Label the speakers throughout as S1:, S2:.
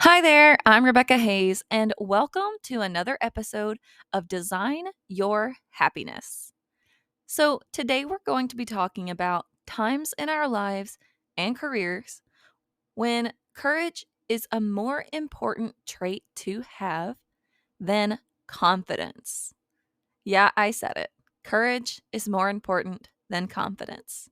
S1: Hi there, I'm Rebecca Hayes, and welcome to another episode of Design Your Happiness. So, today we're going to be talking about times in our lives and careers when courage is a more important trait to have than confidence. Yeah, I said it. Courage is more important than confidence.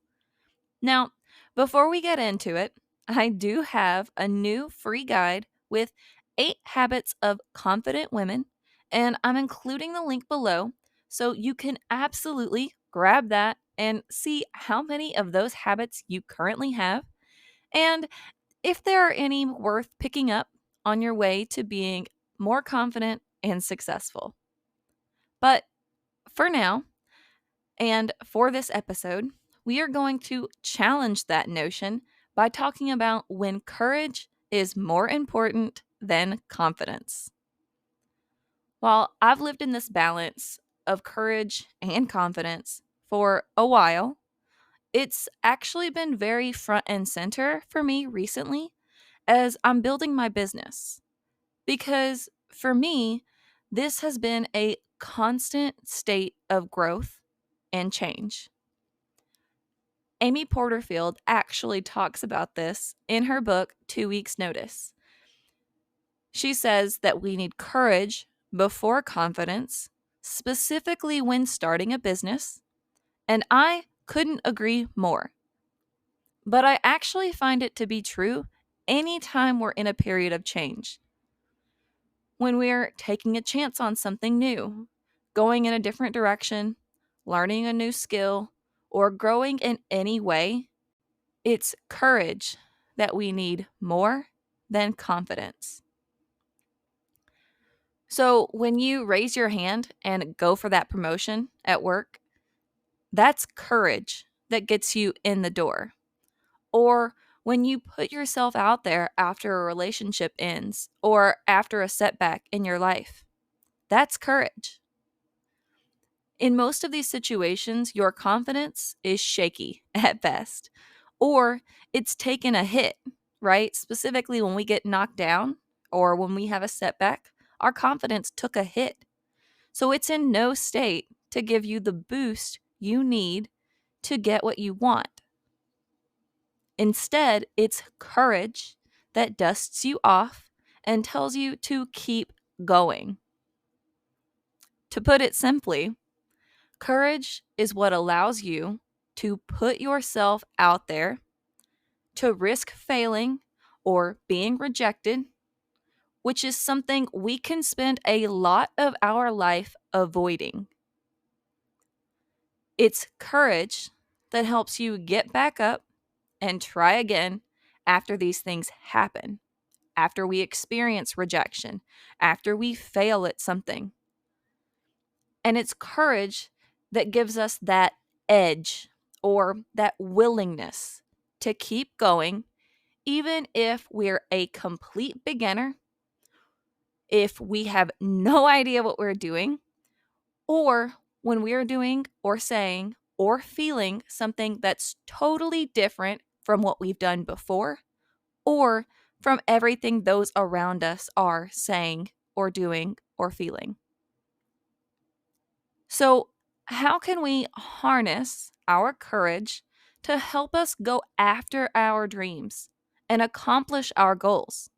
S1: Now, before we get into it, I do have a new free guide with 8 habits of confident women, and I'm including the link below so you can absolutely grab that and see how many of those habits you currently have and if there are any worth picking up on your way to being more confident and successful. But for now, and for this episode, we are going to challenge that notion by talking about when courage is more important than confidence. While I've lived in this balance of courage and confidence for a while, it's actually been very front and center for me recently as I'm building my business. Because for me, this has been a constant state of growth and change. Amy Porterfield actually talks about this in her book, 2 Weeks Notice. She says that we need courage before confidence, specifically when starting a business, and I couldn't agree more. But I actually find it to be true anytime we're in a period of change. When we're taking a chance on something new, going in a different direction, learning a new skill, or growing in any way, it's courage that we need more than confidence. So, when you raise your hand and go for that promotion at work, that's courage that gets you in the door. Or when you put yourself out there after a relationship ends or after a setback in your life, that's courage. In most of these situations, your confidence is shaky at best, or it's taken a hit, right? Specifically, when we get knocked down or when we have a setback, our confidence took a hit. So it's in no state to give you the boost you need to get what you want. Instead, it's courage that dusts you off and tells you to keep going. To put it simply, courage is what allows you to put yourself out there, to risk failing or being rejected, which is something we can spend a lot of our life avoiding. It's courage that helps you get back up and try again after these things happen, after we experience rejection, after we fail at something. And it's courage that gives us that edge or that willingness to keep going, even if we're a complete beginner, if we have no idea what we're doing, or when we're doing or saying or feeling something that's totally different from what we've done before, or from everything those around us are saying or doing or feeling. So, how can we harness our courage to help us go after our dreams and accomplish our goals?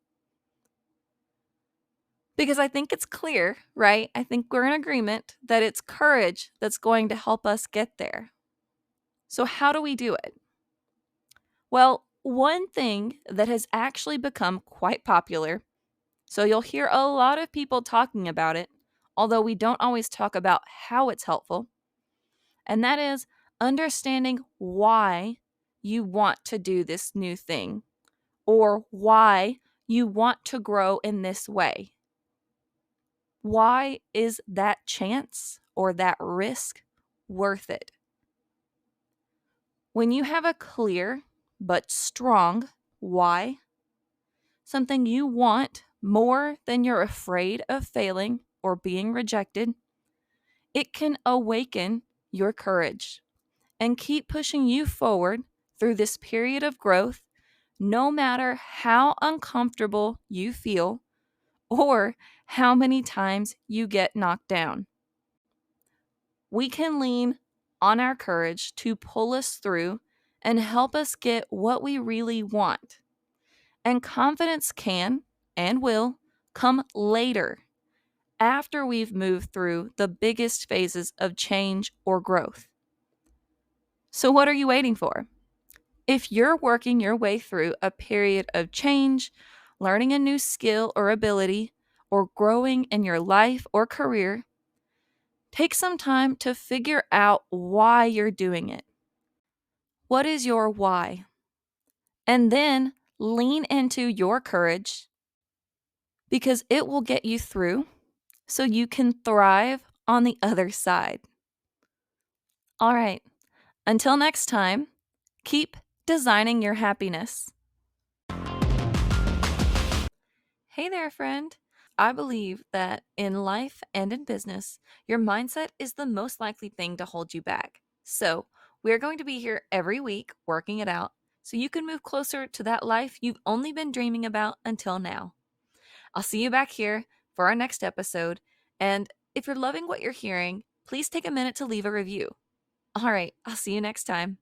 S1: Because I think it's clear, right? I think we're in agreement that it's courage that's going to help us get there. So, how do we do it? Well, one thing that has actually become quite popular, so you'll hear a lot of people talking about it, although we don't always talk about how it's helpful, and that is understanding why you want to do this new thing or why you want to grow in this way. Why is that chance or that risk worth it? When you have a clear but strong why, something you want more than you're afraid of failing or being rejected, it can awaken your courage and keep pushing you forward through this period of growth no matter how uncomfortable you feel or how many times you get knocked down. We can lean on our courage to pull us through and help us get what we really want. And confidence can and will come later, after we've moved through the biggest phases of change or growth. So, what are you waiting for? If you're working your way through a period of change, learning a new skill or ability, or growing in your life or career, take some time to figure out why you're doing it. What is your why? And then lean into your courage because it will get you through so you can thrive on the other side. All right, until next time, keep designing your happiness. Hey there, friend. I believe that in life and in business, your mindset is the most likely thing to hold you back. So, we're going to be here every week working it out so you can move closer to that life you've only been dreaming about until now. I'll see you back here for our next episode. And if you're loving what you're hearing, please take a minute to leave a review. All right, I'll see you next time.